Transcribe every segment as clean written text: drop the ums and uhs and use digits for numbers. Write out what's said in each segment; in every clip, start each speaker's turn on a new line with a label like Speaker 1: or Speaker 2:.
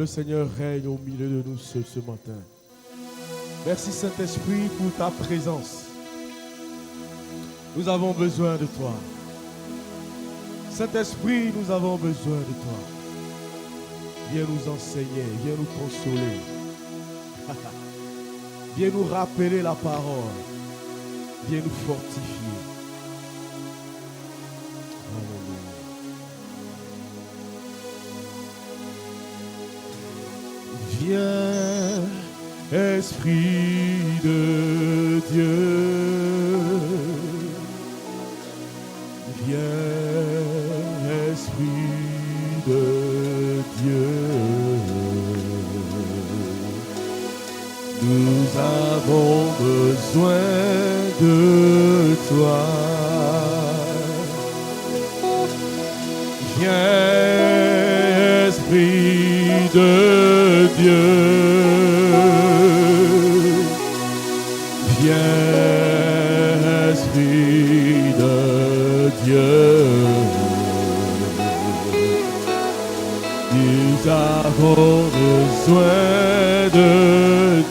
Speaker 1: le Seigneur règne au milieu de nous ce matin. Merci Saint-Esprit pour ta présence. Nous avons besoin de toi. Saint-Esprit, nous avons besoin de toi. Viens nous enseigner, viens nous consoler. Viens nous rappeler la parole. Viens nous fortifier. Viens, Esprit de Dieu. Viens, Esprit de Dieu. Nous avons besoin de toi. Viens, Esprit de Dieu. Viens, Esprit de Dieu. Nous avons besoin de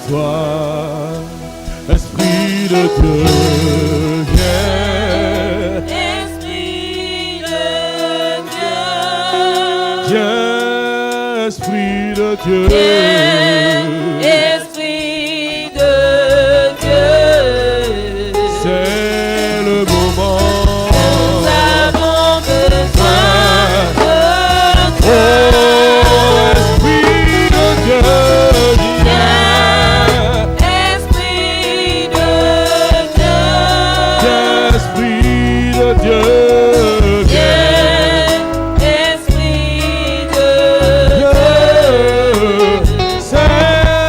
Speaker 1: toi. Esprit de Dieu, viens.
Speaker 2: Esprit de Dieu.
Speaker 1: Viens, Esprit de Dieu.
Speaker 2: Esprit de Dieu.
Speaker 1: C'est le moment.
Speaker 2: Nous avons besoin de toi.
Speaker 1: Esprit de Dieu, viens.
Speaker 2: Esprit de Dieu.
Speaker 1: Esprit de Dieu,
Speaker 2: Esprit de Dieu.
Speaker 1: c'est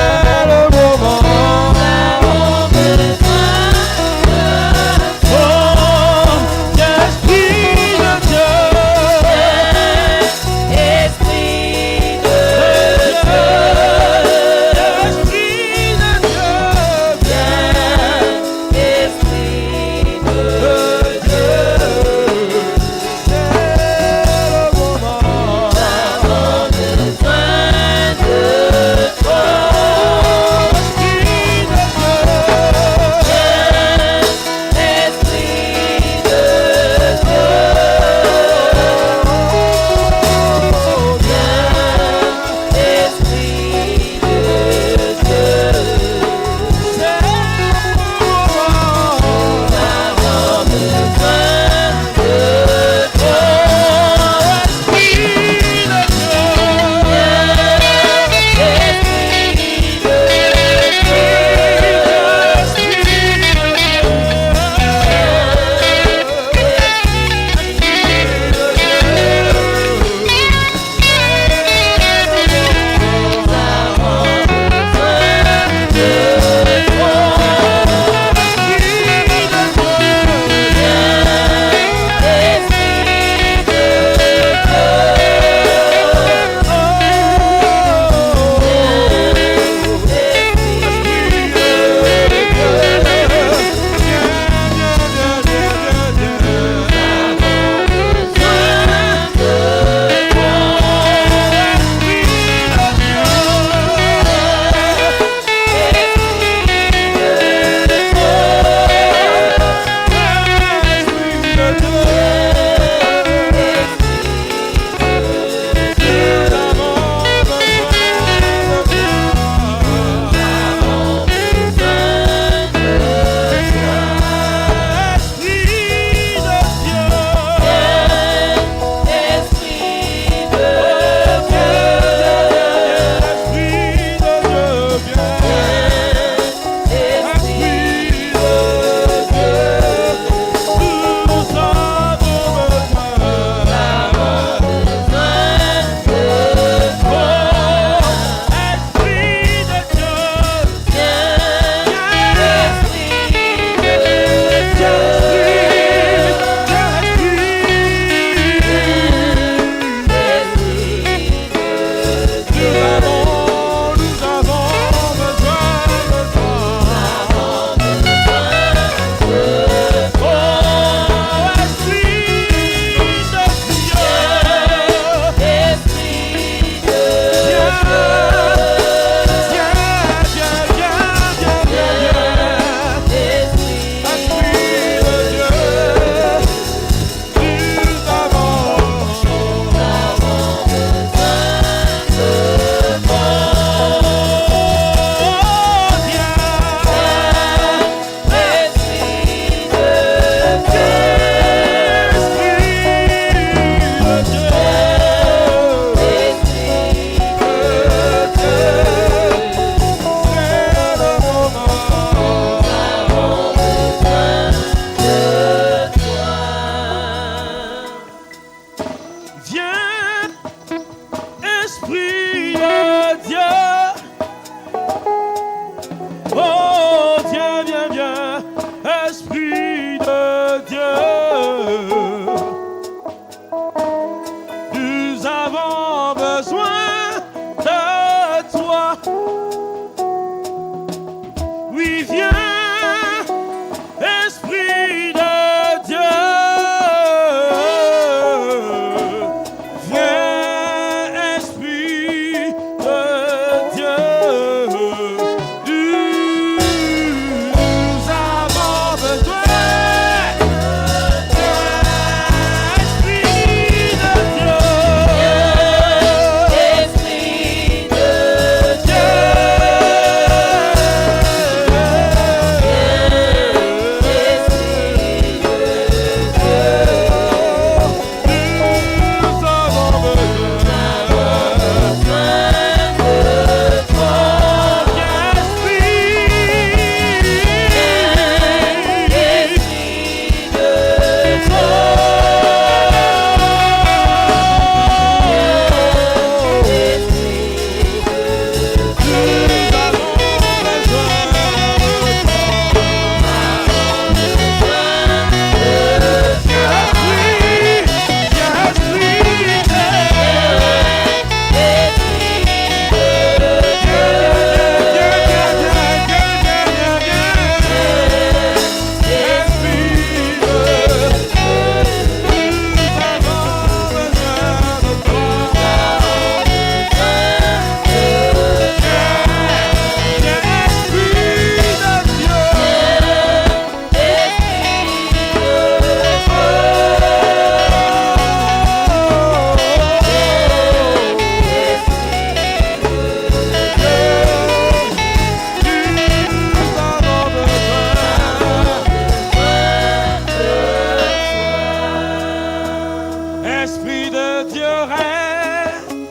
Speaker 1: Esprit de Dieu règne,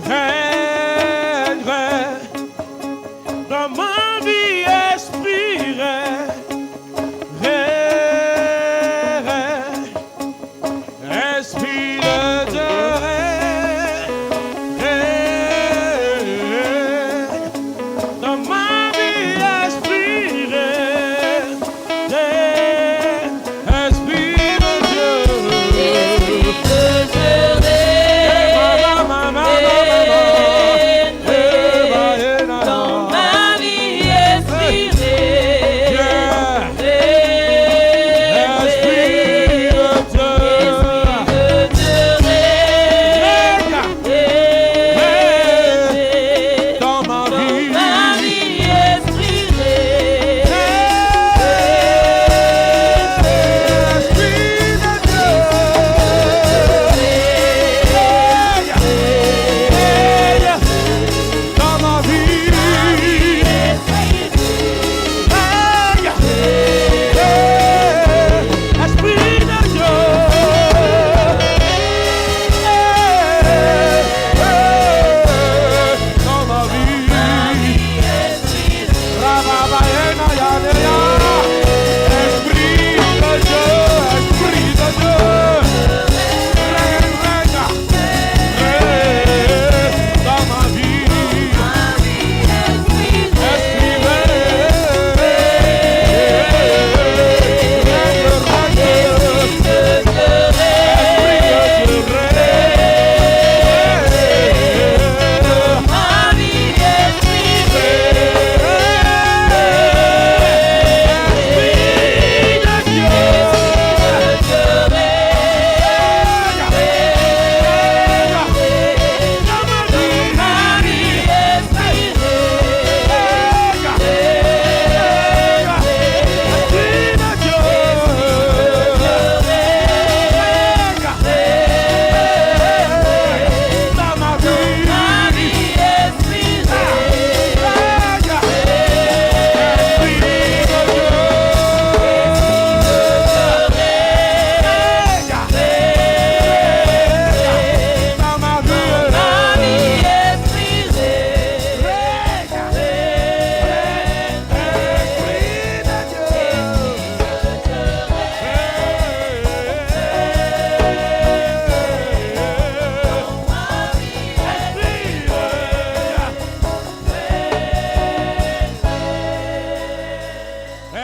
Speaker 1: règne, règne. Dans ma vie, Esprit règne, règne, règne. Esprit de Dieu règne, règne. Dans ma vie, Esprit règne, règne. Esprit de Dieu.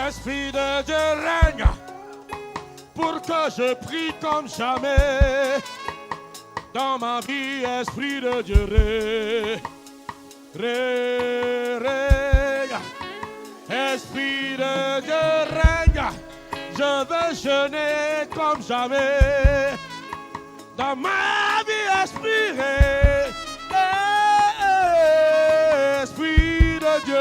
Speaker 1: Esprit de Dieu règne, pour que je prie comme jamais. Dans ma vie, Esprit de Dieu règne. Esprit de Dieu règne, je veux jeûner comme jamais. Dans ma vie, Esprit règne. Esprit de Dieu.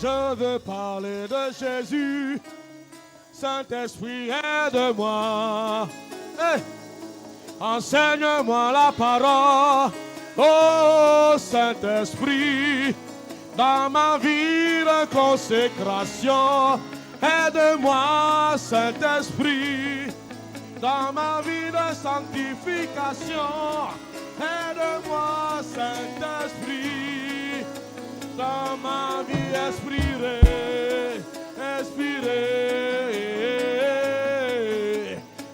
Speaker 1: Je veux parler de Jésus. Saint-Esprit, aide-moi. Hey. Enseigne-moi la parole. Oh Saint-Esprit, dans ma vie de consécration. Aide-moi, Saint-Esprit, dans ma vie de sanctification. Aide-moi, Saint-Esprit, dans ma vie, Esprit règne, Esprit règne,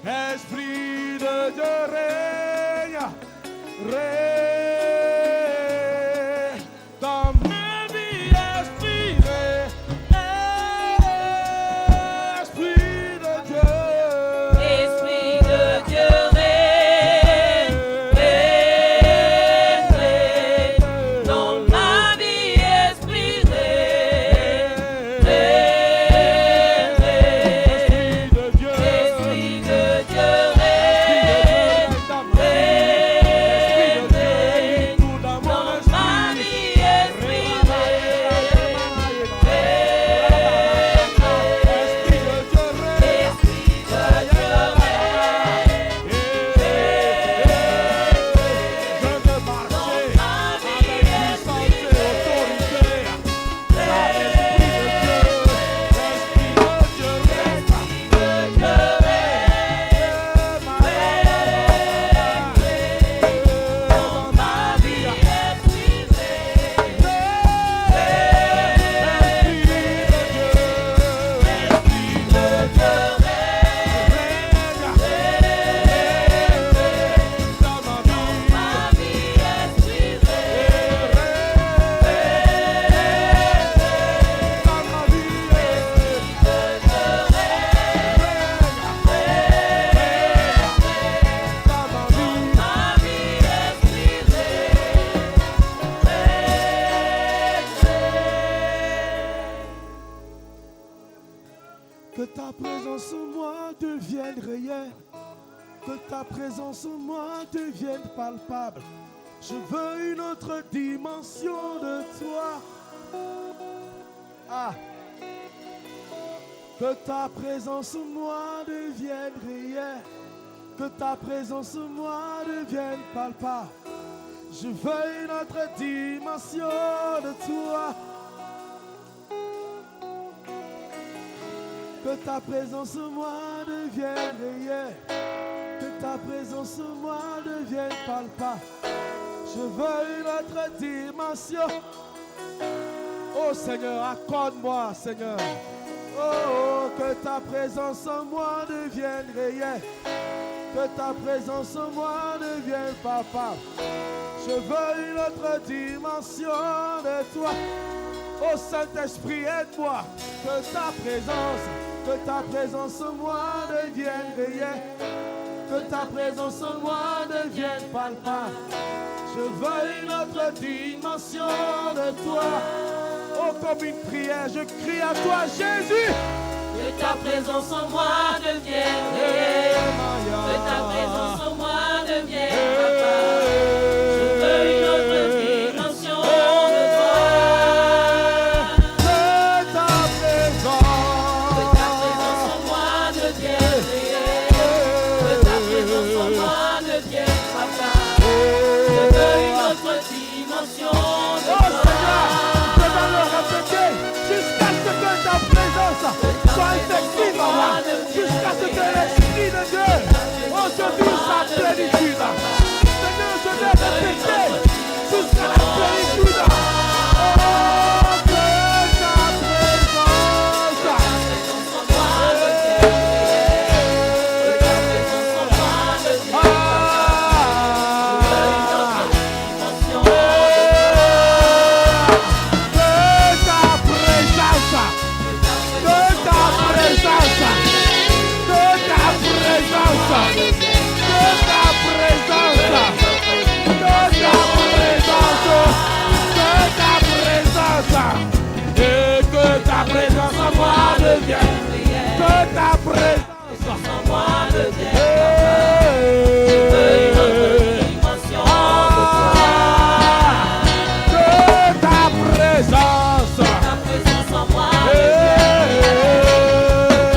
Speaker 1: Esprit de Dieu règne, règne. ta présence en moi devienne réelle. Que ta présence en moi devienne palpable. Je veux une autre dimension de toi. Ah. Que ta présence en moi devienne réelle. Que ta présence en moi devienne palpable. Je veux une autre dimension de toi. Que ta présence en moi devienne réelle. Que ta présence en moi devienne palpable. Je veux une autre dimension. Oh Seigneur, accorde-moi, Seigneur. Oh, que ta présence en moi devienne réelle. Que ta présence en moi devienne palpable. Je veux une autre dimension de toi. Oh Saint-Esprit, aide-moi. Que ta présence en moi devienne réelle. Que ta présence en moi devienne palpable. Je veux une autre dimension de toi. Oh, comme une prière, je crie à toi, Jésus.
Speaker 2: Que ta présence en moi devienne réelle. Que ta présence en moi devienne palpable. Je veux une autre dimension de toi.
Speaker 1: Que ta présence
Speaker 2: en moi devienne réelle. Que ta présence en moi devienne palpable. Je veux une autre dimension de
Speaker 1: oh
Speaker 2: toi.
Speaker 1: Seigneur, je vais le répéter jusqu'à ce que ta présence soit effective en moi. Jusqu'à ce que l'Esprit de Dieu aujourd'hui sa plénitude. Seigneur, je vais répéter jusqu'à la plénitude. Oh, que ta présence.
Speaker 2: en moi devienne réelle. Que ta présence en moi devienne palpable. Je veux une autre dimension de toi.
Speaker 1: Que ta présence. Que ta présence. Que ta présence. Que ta présence. Que ta présence. Que ta présence. Et que ta présence en moi devienne. Que ta présence
Speaker 2: En moi devienne une autre dimension de toi.
Speaker 1: que ta présence.
Speaker 2: Ta présence en moi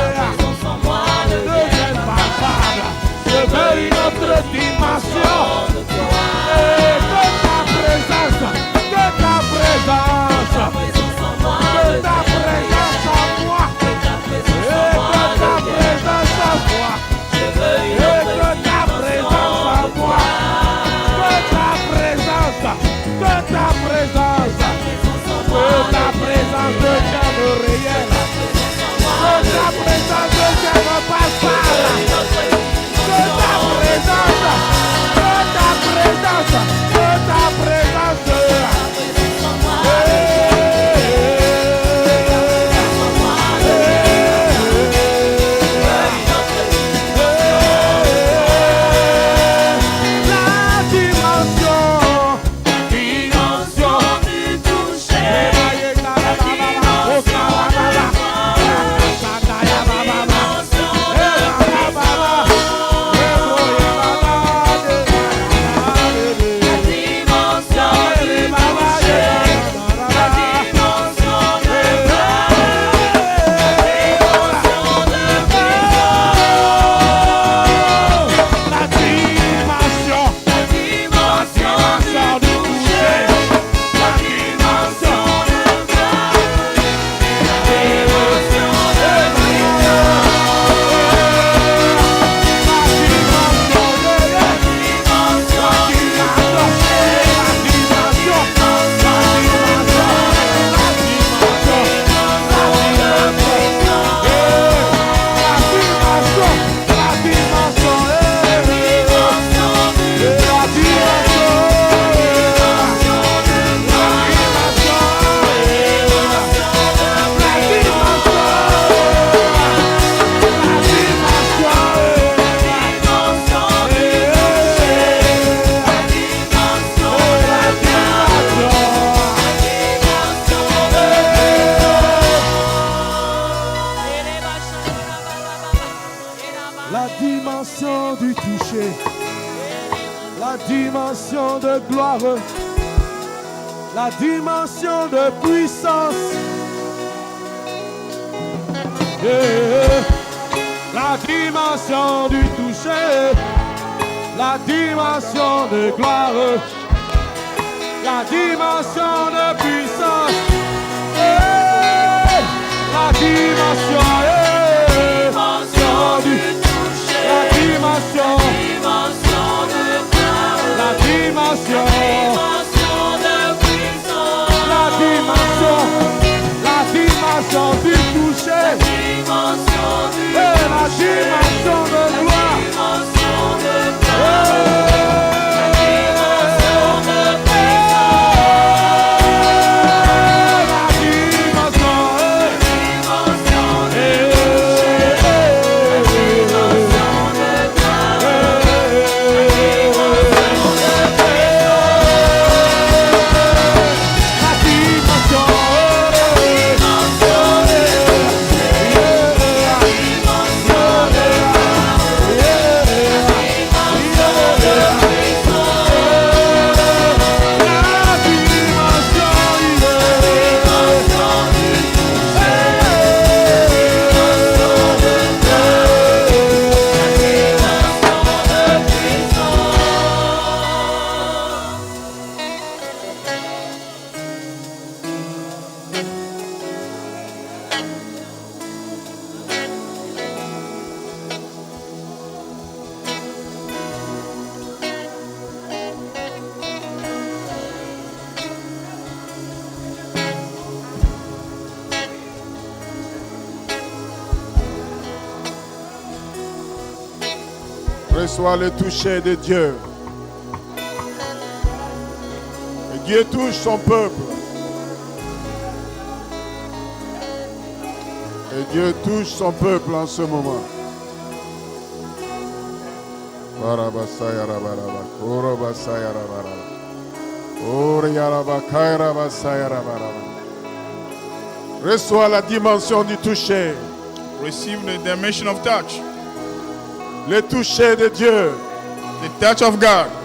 Speaker 2: ta présence en moi
Speaker 1: Devienne palpable. Je veux une autre dimension.
Speaker 2: de toi.
Speaker 1: Et que ta présence. Que ta présence.
Speaker 2: Ta présence en moi
Speaker 1: Que ta présence en moi.
Speaker 2: ta présence
Speaker 1: Et
Speaker 2: en moi
Speaker 1: que ta présence en moi.
Speaker 2: je veux
Speaker 1: Et
Speaker 2: une autre
Speaker 1: que ta présence en
Speaker 2: dimension de
Speaker 1: moi.
Speaker 2: toi.
Speaker 1: Que ta présence. Que ta présence. Que ta présence devienne réelle. Que ta présence devienne palpable. Que ta présence. Que ta présence. Que ta présence. La dimension. de gloire, la dimension de puissance, la dimension du toucher, la dimension de gloire, la dimension de puissance, la dimension du toucher, la dimension
Speaker 2: de gloire,
Speaker 1: la dimension
Speaker 2: de puissance,
Speaker 1: la dimension du toucher, et la dimension de gloire,
Speaker 3: Reçois le toucher de Dieu. Et Dieu touche son peuple. Et Dieu touche son peuple en ce moment. Reçois la dimension du toucher.
Speaker 4: Receive the dimension of touch.
Speaker 3: Le toucher de Dieu.
Speaker 4: The touch of God.